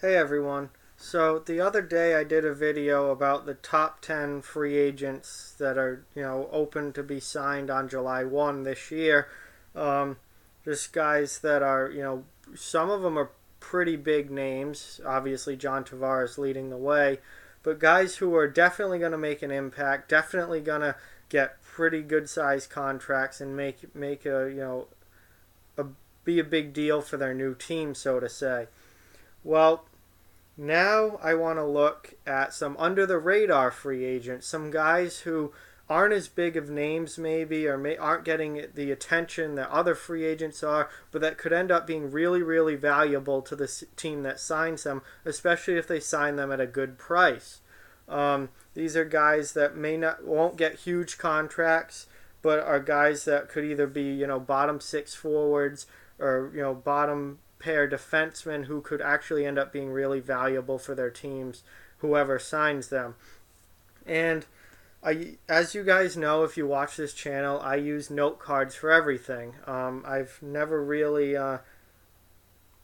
Hey everyone. So the other day I did a video about the top 10 free agents that are, open to be signed on July 1 this year. Um, just guys that are, some of them are pretty big names. Obviously John Tavares leading the way, but guys who are definitely going to make an impact, definitely going to get pretty good sized contracts and make a be a big deal for their new team, so to say. Well, now I want to look at some under the radar free agents, some guys who aren't as big of names maybe or aren't getting the attention that other free agents are, but that could end up being really, really valuable to the team that signs them, especially if they sign them at a good price. These are guys that won't get huge contracts, but are guys that could either be bottom six forwards or bottom pair defensemen who could actually end up being really valuable for their teams, whoever signs them. And as you guys know, if you watch this channel, I use note cards for everything. I've never really.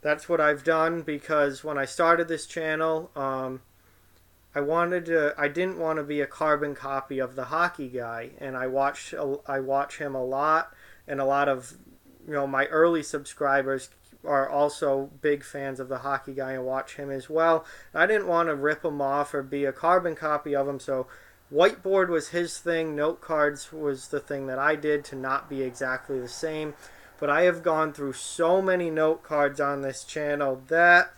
That's what I've done because when I started this channel, I didn't want to be a carbon copy of the hockey guy, and I watch him a lot, and a lot of my early subscribers are also big fans of the hockey guy and watch him as well. I didn't want to rip him off or be a carbon copy of him, so whiteboard was his thing. Note cards was the thing that I did to not be exactly the same. But I have gone through so many note cards on this channel that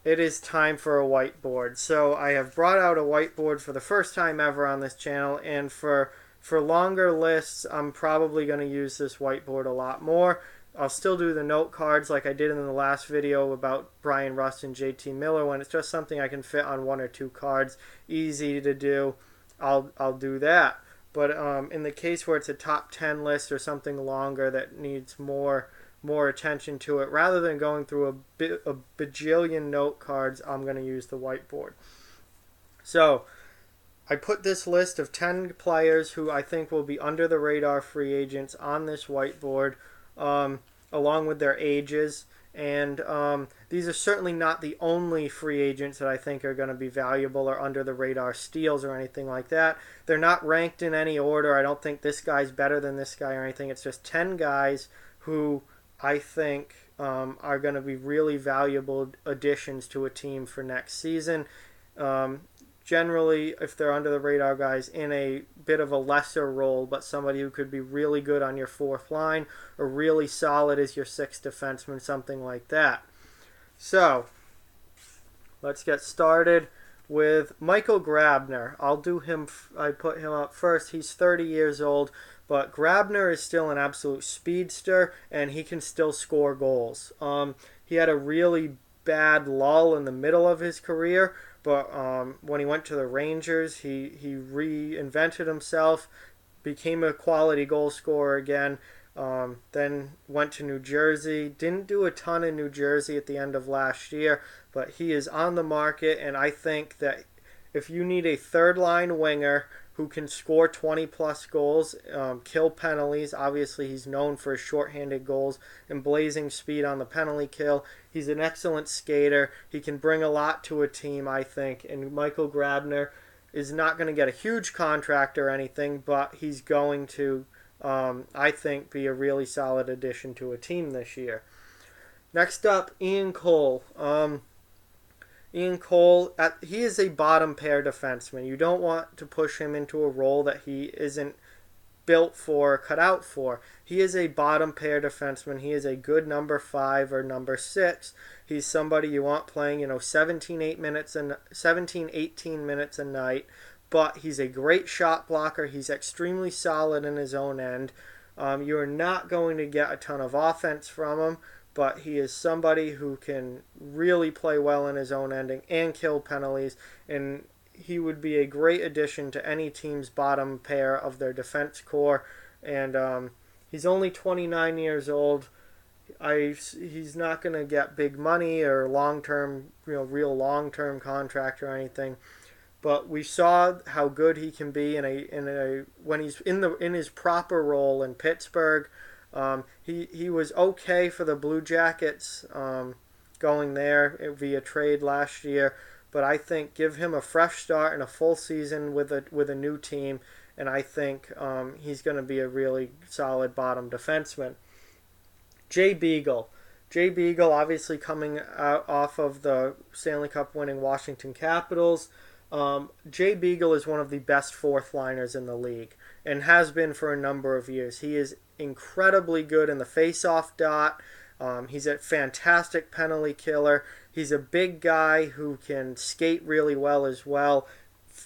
it is time for a whiteboard. So I have brought out a whiteboard for the first time ever on this channel, and for longer lists, I'm probably going to use this whiteboard a lot more. I'll still do the note cards like I did in the last video about Brian Rust and JT Miller. When it's just something I can fit on one or two cards, easy to do, I'll do that. But in the case where it's a top 10 list or something longer that needs more attention to it, rather than going through a bajillion note cards, I'm going to use the whiteboard. So I put this list of 10 players who I think will be under the radar free agents on this whiteboard, along with their ages. And these are certainly not the only free agents that I think are going to be valuable or under the radar steals or anything like that. They're not ranked in any order. I don't think this guy's better than this guy or anything. It's just 10 guys who I think are going to be really valuable additions to a team for next season. Generally, if they're under the radar guys, in a bit of a lesser role, but somebody who could be really good on your fourth line or really solid as your sixth defenseman, something like that. So, let's get started with Michael Grabner. I put him up first. He's 30 years old, but Grabner is still an absolute speedster, and he can still score goals. He had a really bad lull in the middle of his career, but when he went to the Rangers, he reinvented himself, became a quality goal scorer again, then went to New Jersey. Didn't do a ton in New Jersey at the end of last year, but he is on the market, and I think that if you need a third-line winger who can score 20-plus goals, kill penalties. Obviously, he's known for his shorthanded goals and blazing speed on the penalty kill. He's an excellent skater. He can bring a lot to a team, I think. And Michael Grabner is not going to get a huge contract or anything, but he's going to, I think, be a really solid addition to a team this year. Next up, Ian Cole. Ian Cole, he is a bottom pair defenseman. You don't want to push him into a role that he isn't built for, cut out for. He is a bottom pair defenseman. He is a good number 5 or number 6. He's somebody you want playing, 17, 18 minutes a night. But he's a great shot blocker. He's extremely solid in his own end. You are not going to get a ton of offense from him, but he is somebody who can really play well in his own ending and kill penalties, and he would be a great addition to any team's bottom pair of their defense core. And he's only 29 years old. He's not going to get big money or long-term, real long-term contract or anything. But we saw how good he can be when he's in his proper role in Pittsburgh. He was okay for the Blue Jackets going there via trade last year. But I think give him a fresh start and a full season with a new team, and I think he's going to be a really solid bottom defenseman. Jay Beagle. Jay Beagle, obviously coming out off of the Stanley Cup winning Washington Capitals. Jay Beagle is one of the best fourth liners in the league and has been for a number of years. He is incredibly good in the face-off dot. He's a fantastic penalty killer. He's a big guy who can skate really well as well.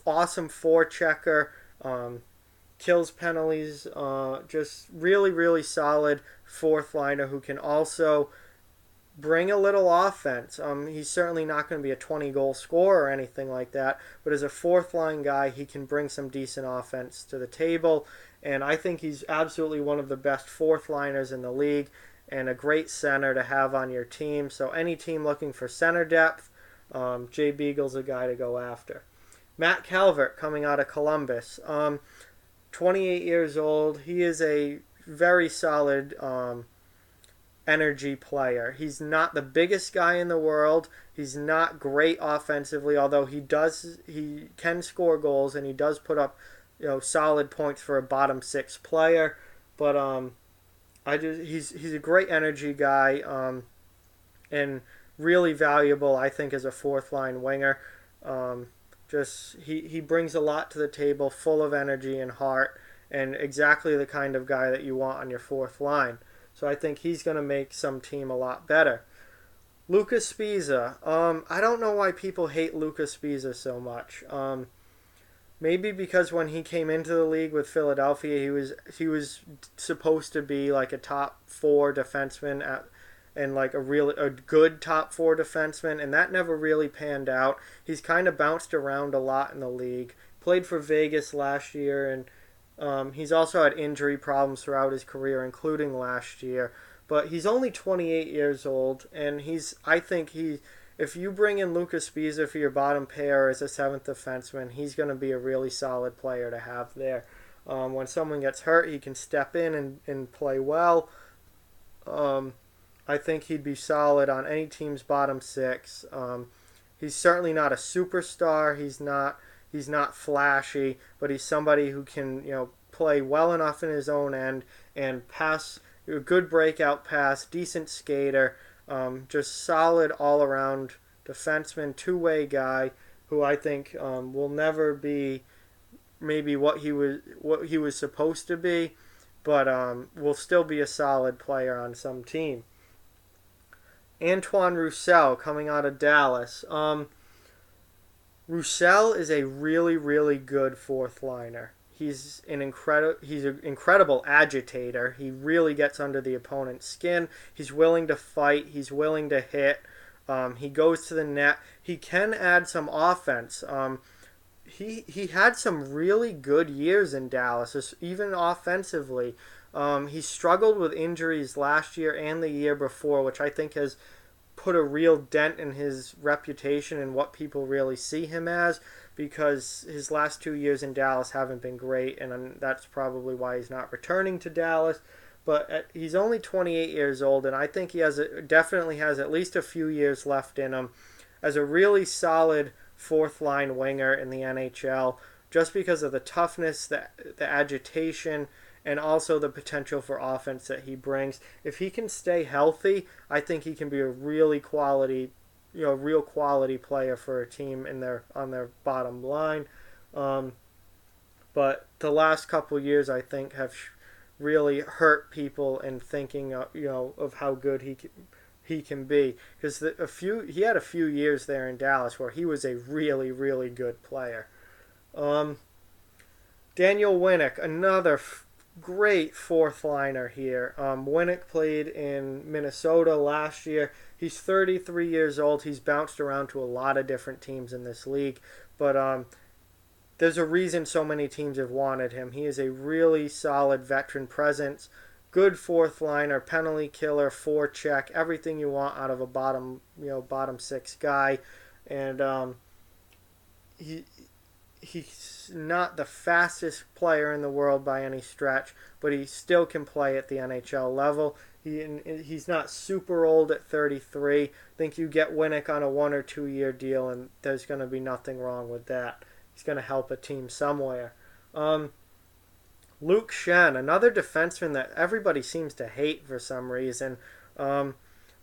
Awesome forechecker. Kills penalties. Just really, really solid fourth liner who can also bring a little offense. He's certainly not going to be a 20-goal scorer or anything like that, but as a fourth-line guy, he can bring some decent offense to the table, and I think he's absolutely one of the best fourth-liners in the league and a great center to have on your team. So any team looking for center depth, Jay Beagle's a guy to go after. Matt Calvert coming out of Columbus. 28 years old. He is a very solid energy player. He's not the biggest guy in the world. He's not great offensively, although he can score goals and he does put up solid points for a bottom six player. But he's a great energy guy and really valuable, I think, as a fourth line winger. He brings a lot to the table, full of energy and heart, and exactly the kind of guy that you want on your fourth line. So I think he's going to make some team a lot better. Luca Sbisa. I don't know why people hate Luca Sbisa so much. Maybe because when he came into the league with Philadelphia, he was supposed to be like a top four defenseman and like a good top four defenseman, and that never really panned out. He's kind of bounced around a lot in the league. Played for Vegas last year, and he's also had injury problems throughout his career, including last year. But he's only 28 years old, and if you bring in Luca Sbisa for your bottom pair as a seventh defenseman, he's going to be a really solid player to have there. When someone gets hurt, he can step in and play well. I think he'd be solid on any team's bottom six. He's certainly not a superstar. He's not flashy, but he's somebody who can play well enough in his own end and pass a good breakout pass, decent skater, just solid all-around defenseman, two-way guy who I think will never be maybe what he was supposed to be, but will still be a solid player on some team. Antoine Roussel coming out of Dallas. Roussel is a really, really good fourth liner. He's an incredible agitator. He really gets under the opponent's skin. He's willing to fight. He's willing to hit. He goes to the net. He can add some offense. He had some really good years in Dallas, even offensively. He struggled with injuries last year and the year before, which I think has put a real dent in his reputation and what people really see him as, because his last 2 years in Dallas haven't been great, and that's probably why he's not returning to Dallas. But he's only 28 years old, and I think he definitely has at least a few years left in him as a really solid fourth-line winger in the NHL, just because of the toughness, the agitation, and also the potential for offense that he brings. If he can stay healthy, I think he can be a really quality, real quality player for a team on their bottom line. But the last couple years, I think, have really hurt people in thinking, of how good he can be, because he had a few years there in Dallas where he was a really, really good player. Daniel Winnick, another great fourth liner here. Winnick played in Minnesota last year. He's 33 years old. He's bounced around to a lot of different teams in this league, but there's a reason so many teams have wanted him. He is a really solid veteran presence, good fourth liner, penalty killer, forecheck, everything you want out of a bottom six guy, and he's not the fastest player in the world by any stretch, but he still can play at the NHL level. He's not super old at 33. I think you get Winnick on a 1 or 2 year deal, and there's going to be nothing wrong with that. He's going to help a team somewhere. Luke Schenn, another defenseman that everybody seems to hate for some reason.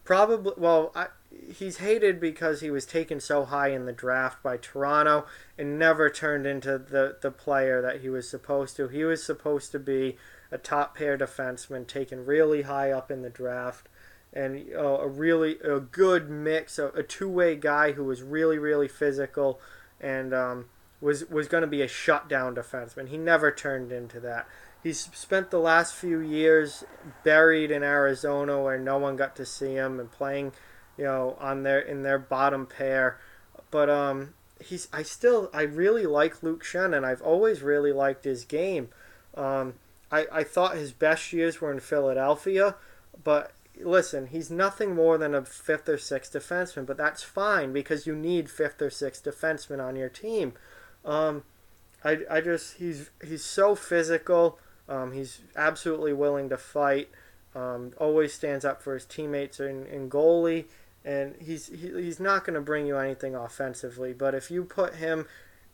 Probably, well, he's hated because he was taken so high in the draft by Toronto and never turned into the player that he was supposed to. He was supposed to be a top pair defenseman taken really high up in the draft, and a good mix, a two-way guy who was really, really physical and was going to be a shutdown defenseman. He never turned into that. He's spent the last few years buried in Arizona where no one got to see him and playing, in their bottom pair. But I really like Luke Schenn, and I've always really liked his game. I thought his best years were in Philadelphia, but listen, he's nothing more than a fifth or sixth defenseman, but that's fine because you need fifth or sixth defenseman on your team. He's so physical. He's absolutely willing to fight. Always stands up for his teammates in goalie, and he's not going to bring you anything offensively. But if you put him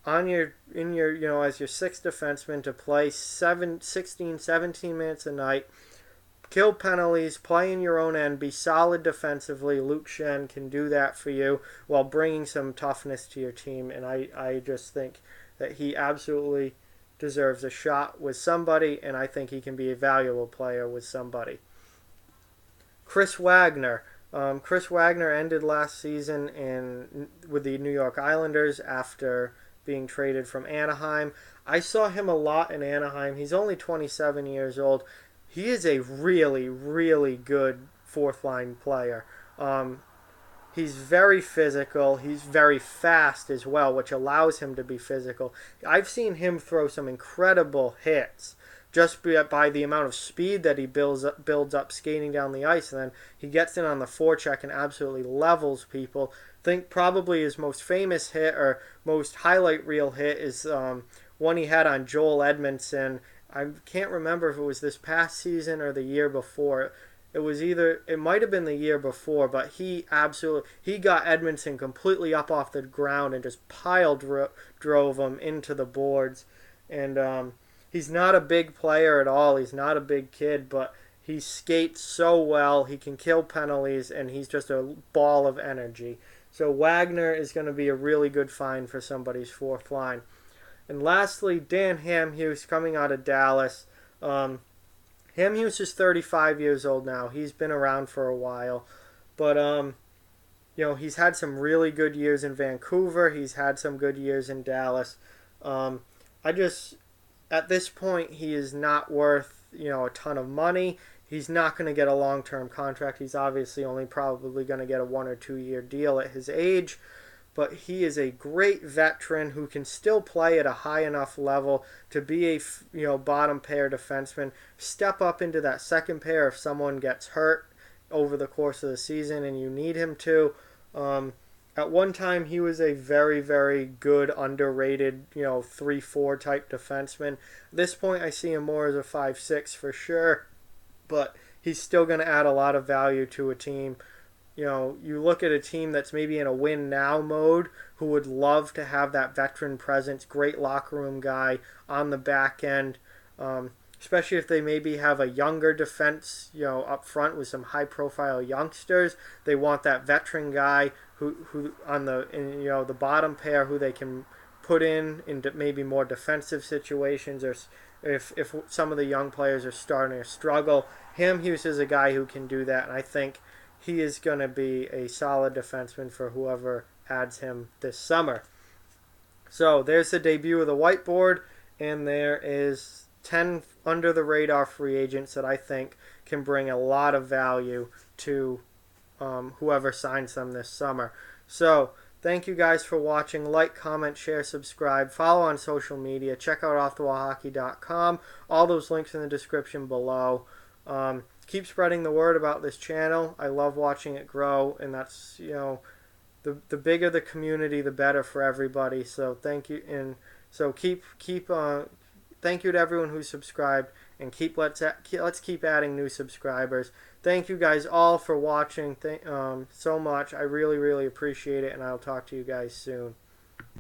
on as your sixth defenseman to play 16, 17 minutes a night, kill penalties, play in your own end, be solid defensively, Luke Schenn can do that for you while bringing some toughness to your team. And I just think that he absolutely deserves a shot with somebody, and I think he can be a valuable player with somebody. Chris Wagner. Chris Wagner ended last season with the New York Islanders after being traded from Anaheim. I saw him a lot in Anaheim. He's only 27 years old. He is a really, really good fourth-line player. He's very physical. He's very fast as well, which allows him to be physical. I've seen him throw some incredible hits just by the amount of speed that he builds up skating down the ice. And then he gets in on the forecheck and absolutely levels people. I think probably his most famous hit or most highlight reel hit is one he had on Joel Edmondson. I can't remember if it was this past season or the year before. It might have been the year before, but he got Edmondson completely up off the ground and just drove him into the boards. And he's not a big player at all. He's not a big kid, but he skates so well. He can kill penalties, and he's just a ball of energy. So Wagner is going to be a really good find for somebody's fourth line. And lastly, Dan Hamhuis coming out of Dallas. Hamhuis is 35 years old now. He's been around for a while. But, he's had some really good years in Vancouver. He's had some good years in Dallas. At this point, he is not worth, a ton of money. He's not going to get a long-term contract. He's obviously only probably going to get a 1 or 2 year deal at his age. But he is a great veteran who can still play at a high enough level to be a bottom pair defenseman, step up into that second pair if someone gets hurt over the course of the season and you need him to. At one time, he was a very, very good, underrated, 3-4 type defenseman. At this point, I see him more as a 5-6 for sure, but he's still going to add a lot of value to a team. You look at a team that's maybe in a win now mode who would love to have that veteran presence, great locker room guy on the back end, especially if they maybe have a younger defense, up front with some high profile youngsters. They want that veteran guy who on the bottom pair who they can put into maybe more defensive situations, or if some of the young players are starting to struggle. Hamhuis is a guy who can do that, and I think he is going to be a solid defenseman for whoever adds him this summer. So there's the debut of the whiteboard, and there is 10 under-the-radar free agents that I think can bring a lot of value to whoever signs them this summer. So thank you guys for watching. Like, comment, share, subscribe. Follow on social media. Check out offthewallhockey.com. All those links in the description below. Keep spreading the word about this channel. I love watching it grow, and that's, the bigger the community, the better for everybody. So thank you, and so keep thank you to everyone who subscribed, and let's keep adding new subscribers. Thank you guys all for watching so much. I really, really appreciate it, and I'll talk to you guys soon.